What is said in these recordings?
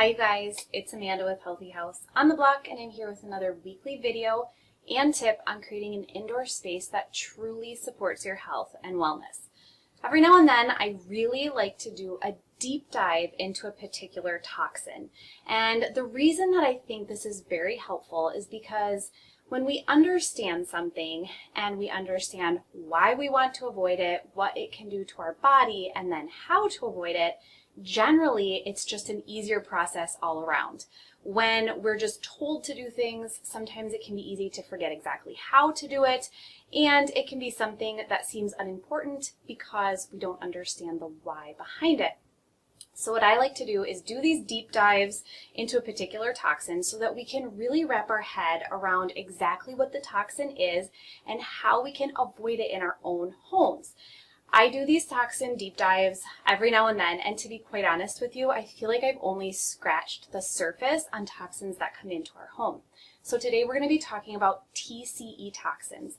Hi you guys, it's Amanda with Healthy House on the Block, and I'm here with another weekly video and tip on creating an indoor space that truly supports your health and wellness. Every now and then I really like to do a deep dive into a particular toxin, and the reason that I think this is very helpful is because when we understand something and we understand why we want to avoid it, what it can do to our body, and then how to avoid it, generally it's just an easier process all around. When we're just told to do things, sometimes it can be easy to forget exactly how to do it, and it can be something that seems unimportant because we don't understand the why behind it. So what I like to do is do these deep dives into a particular toxin so that we can really wrap our head around exactly what the toxin is and how we can avoid it in our own homes. I do these toxin deep dives every now and then, and to be quite honest with you, I feel like I've only scratched the surface on toxins that come into our home. So today we're going to be talking about TCE toxins.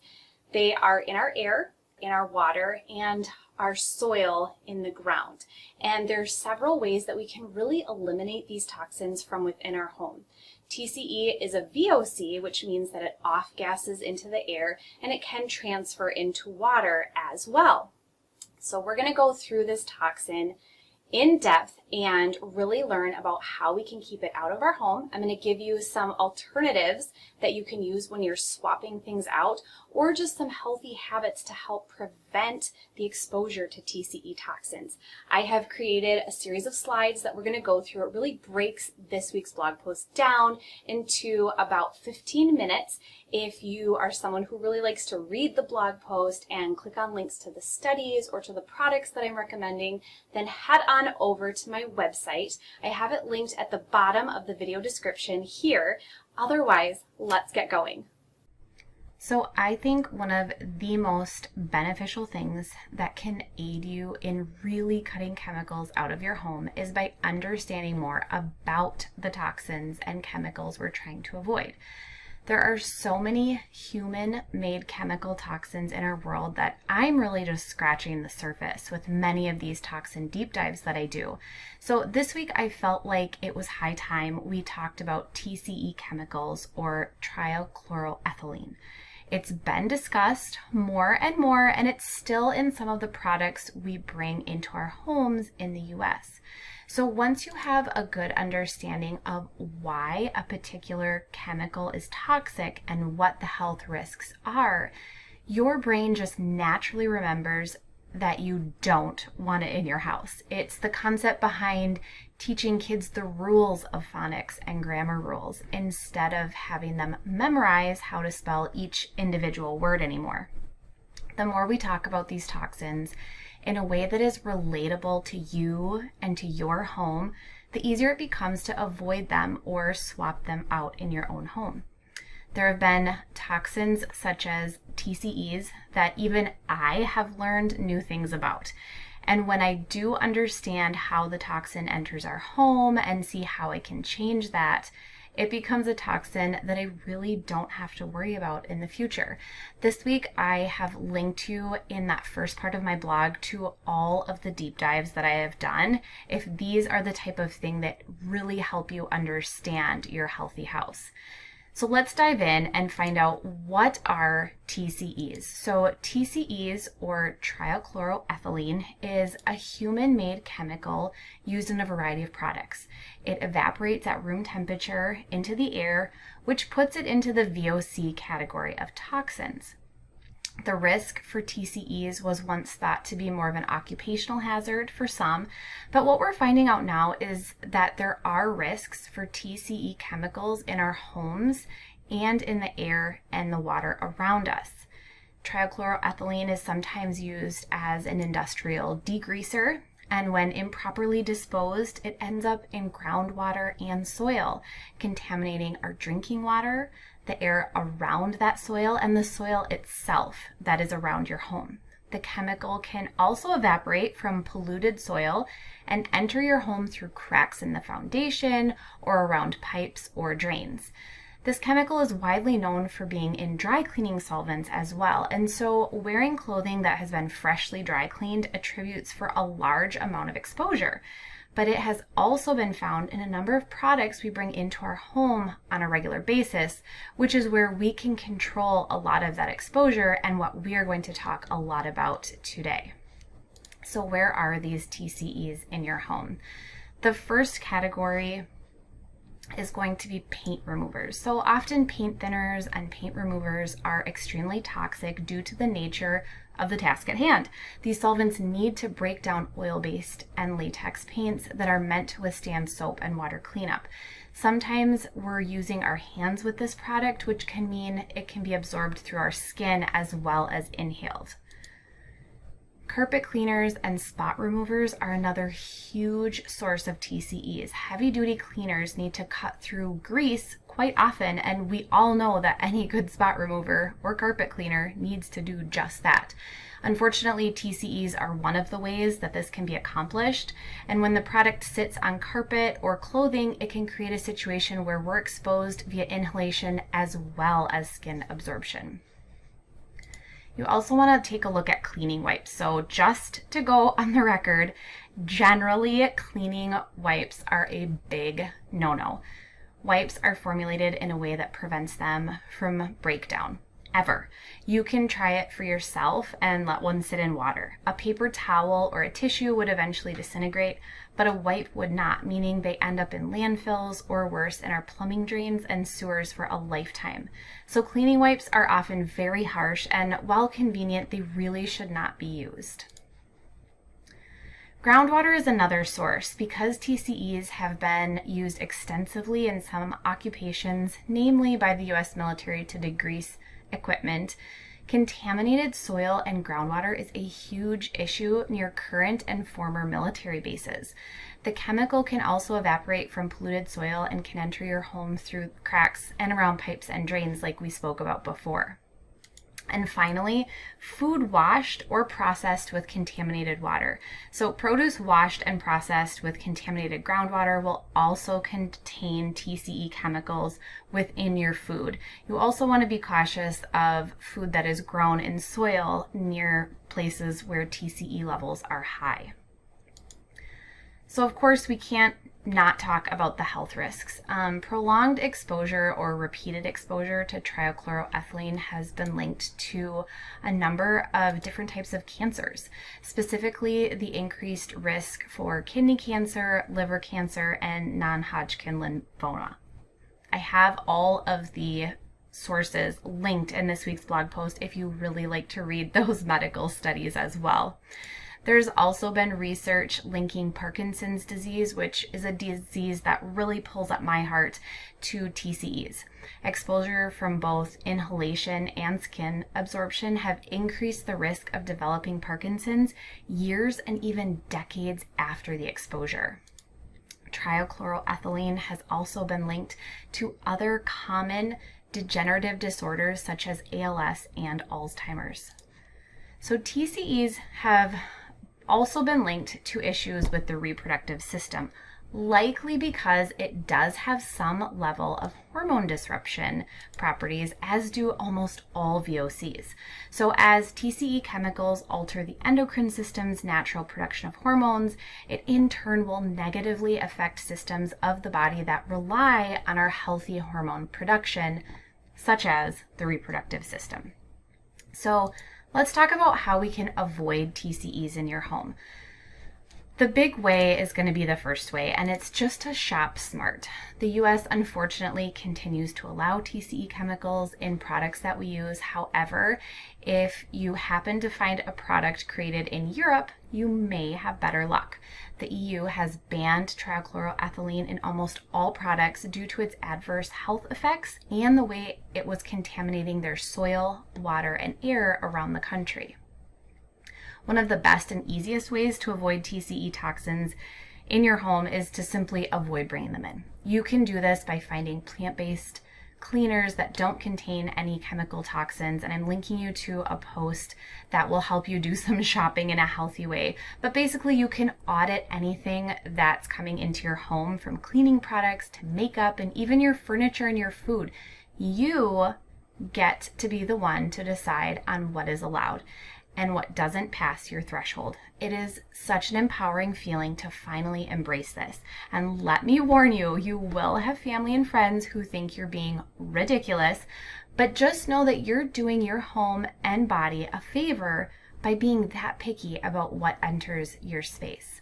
They are in our air, in our water, and our soil in the ground. And there's several ways that we can really eliminate these toxins from within our home. TCE is a VOC, which means that it off-gases into the air, and it can transfer into water as well. So we're going to go through this toxin in depth and really learn about how we can keep it out of our home. I'm going to give you some alternatives that you can use when you're swapping things out, or just some healthy habits to help prevent the exposure to TCE toxins. I have created a series of slides that we're going to go through. It really breaks this week's blog post down into about 15 minutes. If you are someone who really likes to read the blog post and click on links to the studies or to the products that I'm recommending, then head on over to my website. I have it linked at the bottom of the video description here. Otherwise, let's get going. So I think one of the most beneficial things that can aid you in really cutting chemicals out of your home is by understanding more about the toxins and chemicals we're trying to avoid. There are so many human-made chemical toxins in our world that I'm really just scratching the surface with many of these toxin deep dives that I do. So this week I felt like it was high time we talked about TCE chemicals, or trichloroethylene. It's been discussed more and more, and it's still in some of the products we bring into our homes in the US. So once you have a good understanding of why a particular chemical is toxic and what the health risks are, your brain just naturally remembers that you don't want it in your house. It's the concept behind teaching kids the rules of phonics and grammar rules instead of having them memorize how to spell each individual word anymore. The more we talk about these toxins in a way that is relatable to you and to your home, the easier it becomes to avoid them or swap them out in your own home. There have been toxins such as TCEs that even I have learned new things about. And when I do understand how the toxin enters our home and see how I can change that, it becomes a toxin that I really don't have to worry about in the future. This week I have linked you in that first part of my blog to all of the deep dives that I have done, if these are the type of thing that really help you understand your healthy house. So let's dive in and find out what are TCEs. So TCEs, or trichloroethylene, is a human-made chemical used in a variety of products. It evaporates at room temperature into the air, which puts it into the VOC category of toxins. The risk for TCEs was once thought to be more of an occupational hazard for some, but what we're finding out now is that there are risks for TCE chemicals in our homes and in the air and the water around us. Trichloroethylene is sometimes used as an industrial degreaser, and when improperly disposed, it ends up in groundwater and soil, contaminating our drinking water, the air around that soil, and the soil itself that is around your home. The chemical can also evaporate from polluted soil and enter your home through cracks in the foundation or around pipes or drains. This chemical is widely known for being in dry cleaning solvents as well, and so wearing clothing that has been freshly dry cleaned attributes for a large amount of exposure. but it has also been found in a number of products we bring into our home on a regular basis, which is where we can control a lot of that exposure and what we are going to talk a lot about today. So where are these TCEs in your home? The first category is going to be paint removers. So often paint thinners and paint removers are extremely toxic due to the nature of the task at hand. These solvents need to break down oil-based and latex paints that are meant to withstand soap and water cleanup. Sometimes we're using our hands with this product, which can mean it can be absorbed through our skin as well as inhaled. Carpet cleaners and spot removers are another huge source of TCEs. Heavy-duty cleaners need to cut through grease quite often, and we all know that any good spot remover or carpet cleaner needs to do just that. Unfortunately, TCEs are one of the ways that this can be accomplished, and when the product sits on carpet or clothing, it can create a situation where we're exposed via inhalation as well as skin absorption. You also want to take a look at cleaning wipes. So just to go on the record, generally cleaning wipes are a big no-no. Wipes are formulated in a way that prevents them from breakdown, ever. You can try it for yourself and let one sit in water. A paper towel or a tissue would eventually disintegrate, but a wipe would not, meaning they end up in landfills or worse in our plumbing drains and sewers for a lifetime. So cleaning wipes are often very harsh, and while convenient, they really should not be used. Groundwater is another source. Because TCEs have been used extensively in some occupations, namely by the U.S. military to degrease equipment, contaminated soil and groundwater is a huge issue near current and former military bases. The chemical can also evaporate from polluted soil and can enter your home through cracks and around pipes and drains like we spoke about before. And finally, food washed or processed with contaminated water. So produce washed and processed with contaminated groundwater will also contain TCE chemicals within your food. You also want to be cautious of food that is grown in soil near places where TCE levels are high. So of course we can't not talk about the health risks. Prolonged exposure or repeated exposure to trichloroethylene has been linked to a number of different types of cancers, specifically the increased risk for kidney cancer, liver cancer, and non-Hodgkin lymphoma. I have all of the sources linked in this week's blog post if you really like to read those medical studies as well. There's also been research linking Parkinson's disease, which is a disease that really pulls at my heart, to TCEs. Exposure from both inhalation and skin absorption have increased the risk of developing Parkinson's years and even decades after the exposure. Trichloroethylene has also been linked to other common degenerative disorders such as ALS and Alzheimer's. So TCEs have also been linked to issues with the reproductive system, likely because it does have some level of hormone disruption properties, as do almost all VOCs. So as TCE chemicals alter the endocrine system's natural production of hormones, it in turn will negatively affect systems of the body that rely on our healthy hormone production, such as the reproductive system. So let's talk about how we can avoid TCEs in your home. The big way is going to be the first way, and it's just to shop smart. The US unfortunately continues to allow TCE chemicals in products that we use. However, if you happen to find a product created in Europe, you may have better luck. The EU has banned trichloroethylene in almost all products due to its adverse health effects and the way it was contaminating their soil, water, and air around the country. One of the best and easiest ways to avoid TCE toxins in your home is to simply avoid bringing them in. You can do this by finding plant-based cleaners that don't contain any chemical toxins, and I'm linking you to a post that will help you do some shopping in a healthy way. But basically you can audit anything that's coming into your home, from cleaning products to makeup and even your furniture and your food. You get to be the one to decide on what is allowed and what doesn't pass your threshold. it is such an empowering feeling to finally embrace this. And let me warn you, you will have family and friends who think you're being ridiculous, but just know that you're doing your home and body a favor by being that picky about what enters your space.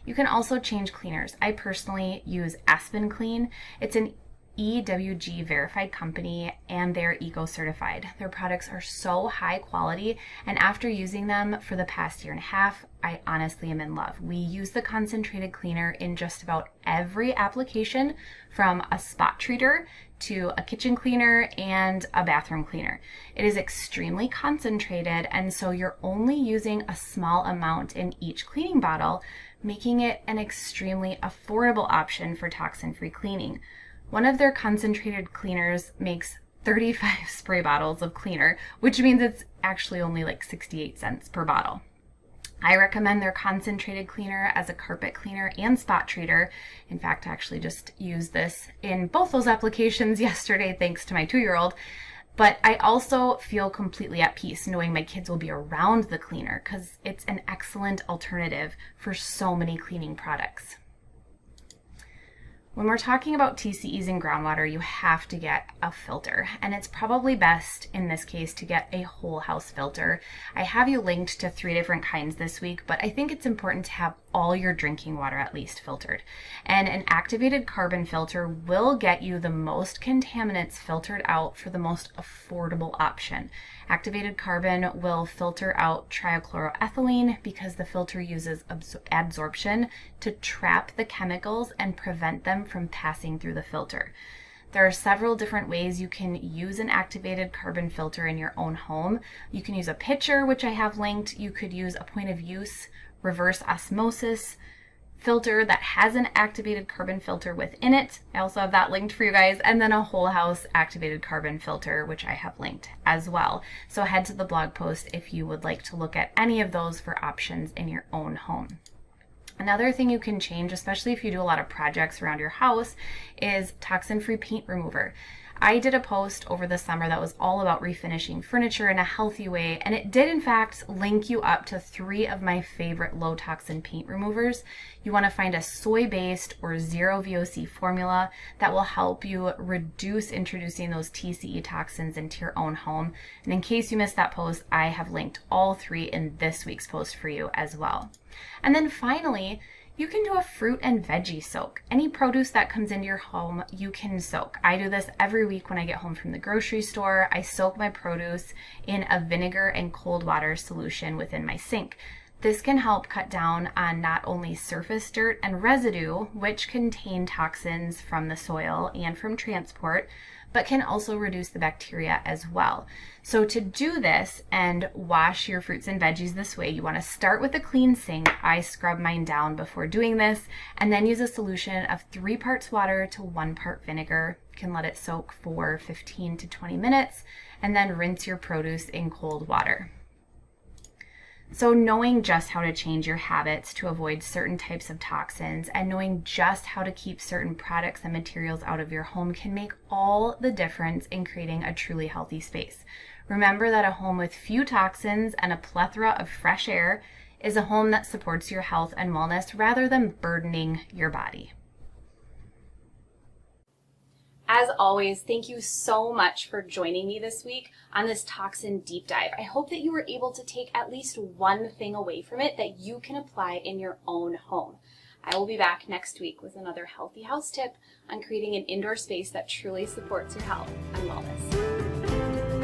You can also change cleaners. I personally use Aspen Clean. It's an EWG verified company and they're eco certified. Their products are so high quality, and after using them for the past year and a half, I honestly am in love. We use the concentrated cleaner in just about every application, from a spot treater to a kitchen cleaner and a bathroom cleaner. It is extremely concentrated, and so you're only using a small amount in each cleaning bottle, making it an extremely affordable option for toxin-free cleaning. One of their concentrated cleaners makes 35 spray bottles of cleaner, which means it's actually only like 68 cents per bottle. I recommend their concentrated cleaner as a carpet cleaner and spot treater. In fact, I actually just used this in both those applications yesterday thanks to my 2-year-old. But I also feel completely at peace knowing my kids will be around the cleaner because it's an excellent alternative for so many cleaning products. When we're talking about TCEs in groundwater, you have to get a filter, and it's probably best in this case to get a whole house filter. I have you linked to 3 different kinds this week, but I think it's important to have all your drinking water at least filtered. And an activated carbon filter will get you the most contaminants filtered out for the most affordable option. Activated carbon will filter out trichloroethylene because the filter uses adsorption to trap the chemicals and prevent them from passing through the filter. There are several different ways you can use an activated carbon filter in your own home. You can use a pitcher, which I have linked. You could use a point of use reverse osmosis filter that has an activated carbon filter within it. I also have that linked for you guys. And then a whole house activated carbon filter, which I have linked as well. So head to the blog post if you would like to look at any of those for options in your own home. Another thing you can change, especially if you do a lot of projects around your house, is toxin-free paint remover. I did a post over the summer that was all about refinishing furniture in a healthy way, and it did in fact link you up to 3 of my favorite low toxin paint removers. You want to find a soy-based or zero VOC formula that will help you reduce introducing those TCE toxins into your own home. And in case you missed that post, I have linked all 3 in this week's post for you as well. And then finally, you can do a fruit and veggie soak. Any produce that comes into your home, you can soak. I do this every week when I get home from the grocery store. I soak my produce in a vinegar and cold water solution within my sink. This can help cut down on not only surface dirt and residue, which contain toxins from the soil and from transport, but can also reduce the bacteria as well. So to do this and wash your fruits and veggies this way, you want to start with a clean sink. I scrub mine down before doing this, and then use a solution of 3 parts water to 1 part vinegar. You can let it soak for 15 to 20 minutes, and then rinse your produce in cold water. So knowing just how to change your habits to avoid certain types of toxins and knowing just how to keep certain products and materials out of your home can make all the difference in creating a truly healthy space. Remember that a home with few toxins and a plethora of fresh air is a home that supports your health and wellness rather than burdening your body. As always, thank you so much for joining me this week on this toxin deep dive. I hope that you were able to take at least one thing away from it that you can apply in your own home. I will be back next week with another healthy house tip on creating an indoor space that truly supports your health and wellness.